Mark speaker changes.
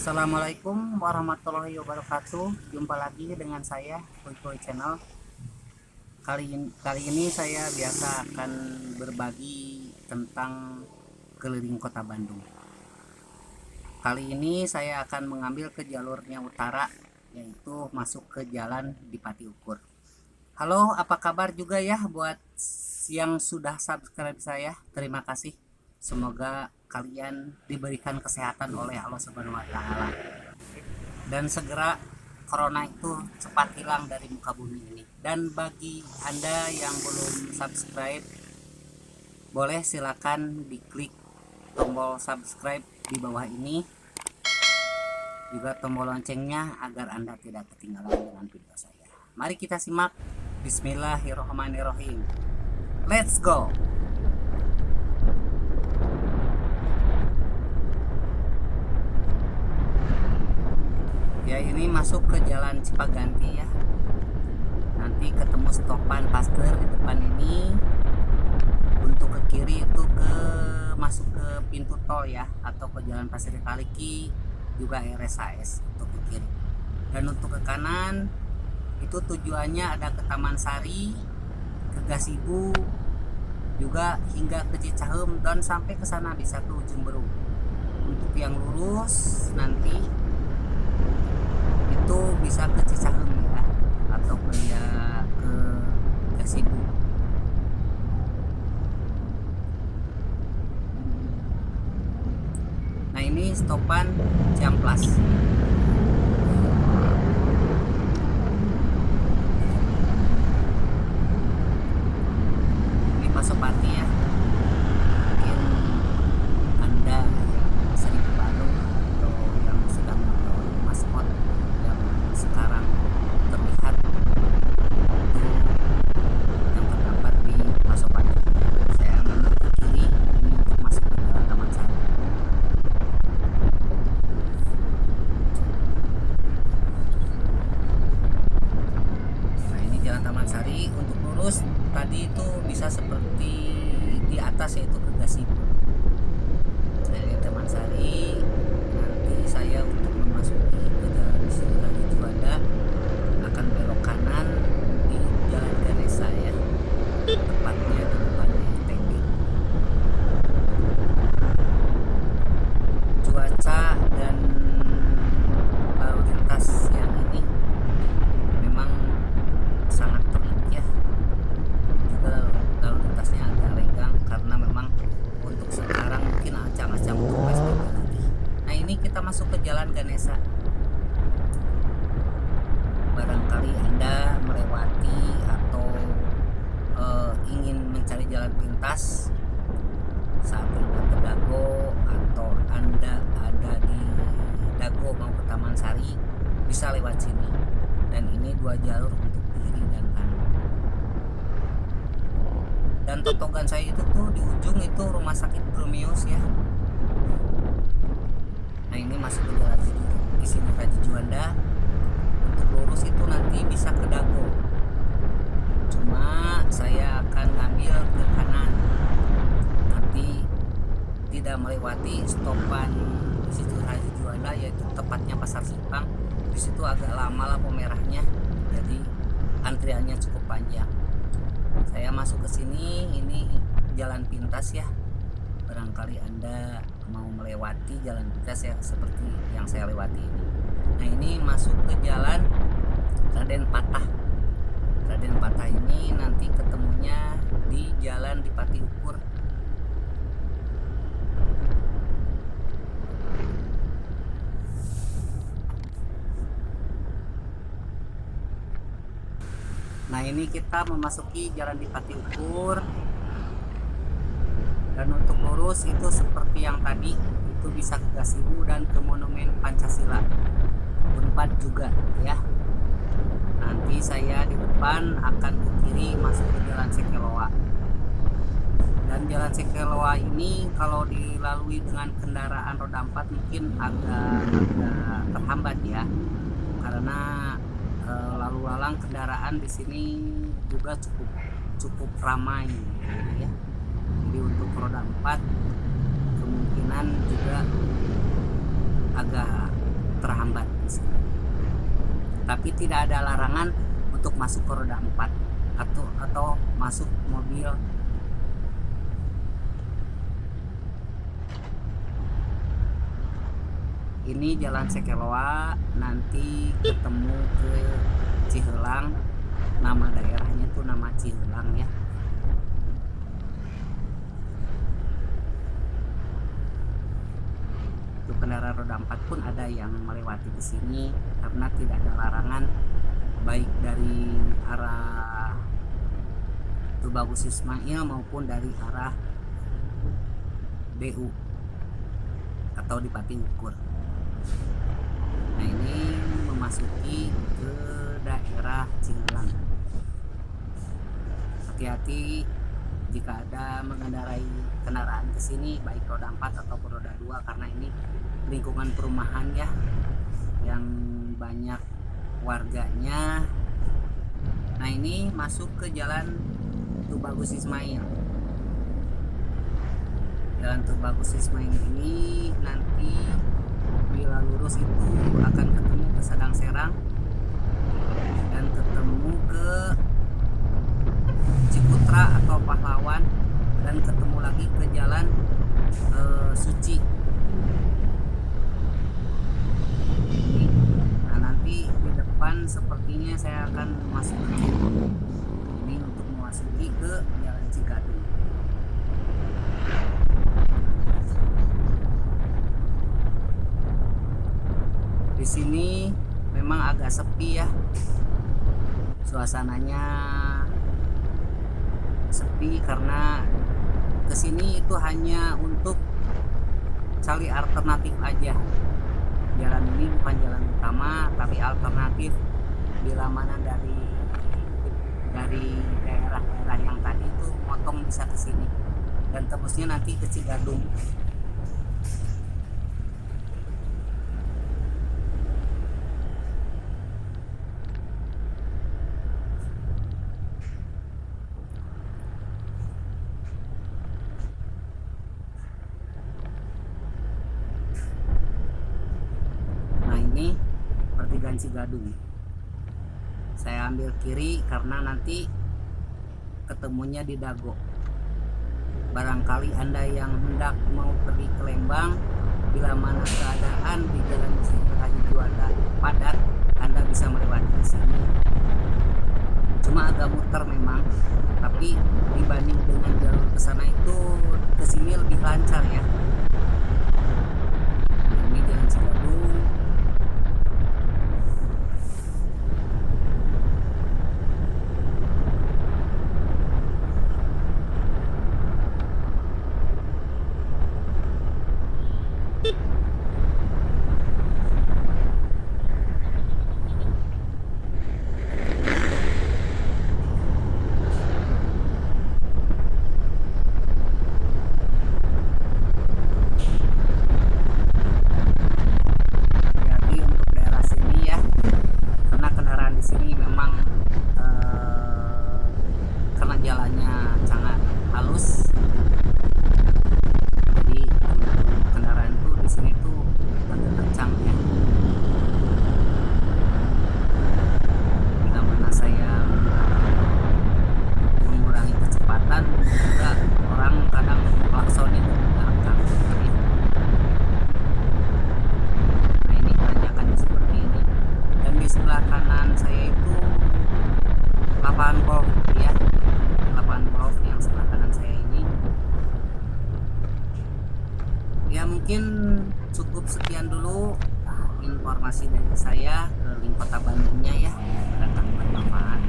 Speaker 1: Assalamualaikum warahmatullahi wabarakatuh. Jumpa lagi dengan saya Boy Channel. Kali ini saya biasa akan berbagi tentang keliling kota Bandung. Kali ini saya akan mengambil ke jalurnya utara, yaitu masuk ke jalan di Pati Ukur. Halo, apa kabar juga ya buat yang sudah subscribe saya? Terima kasih. Semoga kalian diberikan kesehatan oleh Allah Subhanahu wa taala dan segera corona itu cepat hilang dari muka bumi ini. Dan bagi Anda yang belum subscribe, boleh silakan diklik tombol subscribe di bawah ini, juga tombol loncengnya agar Anda tidak ketinggalan dengan video saya. Mari kita simak. Bismillahirrahmanirrahim. Let's go. Ya, ini masuk ke jalan Cipaganti ya. Nanti ketemu stopan Pasteur di depan ini. Untuk ke kiri itu masuk ke pintu tol ya, atau ke jalan Pasir Kaliki, juga RSAS untuk ke kiri. Dan untuk ke kanan itu tujuannya ada ke Taman Sari, ke Gasibu, juga hingga ke Cicahem, dan sampai ke sana bisa ke Ujung Berung. Untuk yang lurus nanti itu bisa ke Cicahem ya, atau ke Gasibu. Nah, ini stopan Ciamplas. Ini Pasopati ya. Mungkin Anda yang sering ke Bandung atau yang sedang menonton maskot yang sekarang terlihat itu yang terdapat di Pasopati. Saya menurut ke kiri ini untuk masuk ke jalan Taman Sari. Nah, ini jalan Taman Sari. Untuk lurus tadi itu bisa seperti di atas, yaitu ke Gasibu. Dari Taman Sari nanti saya untuk memasuki ke jalan Sirikali Juanda akan belok kanan di Jalan Ganesha ya, tepatnya di depannya ITB. Cuaca dan lalu lintas yang ini memang sangat terik ya, juga lalu lintasnya agak renggang karena memang untuk sekarang mungkin acang-acang untuk PSBB lagi. Nah, ini kita masuk ke Jalan Ganesha. Barangkali Anda melewati atau ingin mencari jalan pintas saat Anda ke Dago, atau Anda ada di Dago mau ke Taman Sari, bisa lewat sini. Dan ini dua jalur untuk kiri dan kanan. Dan totogan saya itu tuh di ujung itu Rumah Sakit Bromius ya. Nah, ini masuk ke jalan di sini Raji Juanda. Untuk lurus itu nanti bisa ke Dago. Cuma saya akan ngambil ke kanan. Nanti tidak melewati stopan di situ Raji Juanda, yaitu tepatnya Pasar Simpang. Di situ agak lama lampu merahnya, jadi antriannya cukup panjang. Saya masuk ke sini, ini jalan pintas ya. Barangkali Anda mau melewati jalan pintas ya, seperti yang saya lewati ini. Nah, ini masuk ke jalan Raden Patah. Raden Patah ini nanti ketemunya di jalan di Pati Ukur. Nah, ini kita memasuki jalan di Pati Ukur. Dan untuk lurus itu seperti yang tadi, itu bisa ke Gasibu dan ke Monumen Pancasila. Unpad juga ya. Nanti saya di depan akan ke kiri masuk ke Jalan Sekeloa. Dan Jalan Sekeloa ini kalau dilalui dengan kendaraan roda 4 mungkin agak terhambat ya. Karena lalu lalang kendaraan di sini juga cukup ramai gitu ya. Jadi untuk roda 4 kemungkinan juga agak terhambat di sini. Tapi tidak ada larangan untuk masuk ke roda 4 atau masuk mobil. Ini Jalan Sekeloa, nanti ketemu ke Cihelang. Nama daerahnya tuh nama Cihelang ya. Untuk kendaraan roda 4 pun ada yang melewati ke sini karena tidak ada larangan baik dari arah Tubagus Ismail maupun dari arah DU atau di Pati Ukur. Nah, ini memasuki ke daerah Cilelang. Hati-hati jika ada mengendarai kendaraan ke sini baik roda 4 ataupun roda 2 karena ini lingkungan perumahan ya yang banyak warganya. Nah, ini masuk ke Jalan Tubagus Ismail. Jalan Tubagus Ismail ini nanti bila lurus itu akan ketemu ke Sadang Serang dan ketemu ke Ciputra atau Pahlawan dan ketemu lagi ke Jalan Suci. Nah, nanti di depan sepertinya saya akan masuk ke ini untuk memasuki ke Jalan Cigadung. Di sini memang agak sepi ya, suasananya sepi karena kesini itu hanya untuk cari alternatif aja. Jalan ini bukan jalan utama tapi alternatif bila mana dari daerah-daerah yang tadi itu motong bisa ke sini dan tembusnya nanti ke Cigadung. Ini pertigaan Cigadung. Saya ambil kiri karena nanti ketemunya di Dago. Barangkali Anda yang hendak mau pergi ke Lembang, bila mana keadaan di Jalan Raja Juanda padat, Anda bisa melewati ke sini. Cuma agak muter memang, tapi dibanding dengan jalur ke sana itu ke sini lebih lancar ya. Ini Jalan Cigadung. Mungkin cukup sekian dulu informasi dari saya ke link Kota Bandungnya ya, barangkali bermanfaat.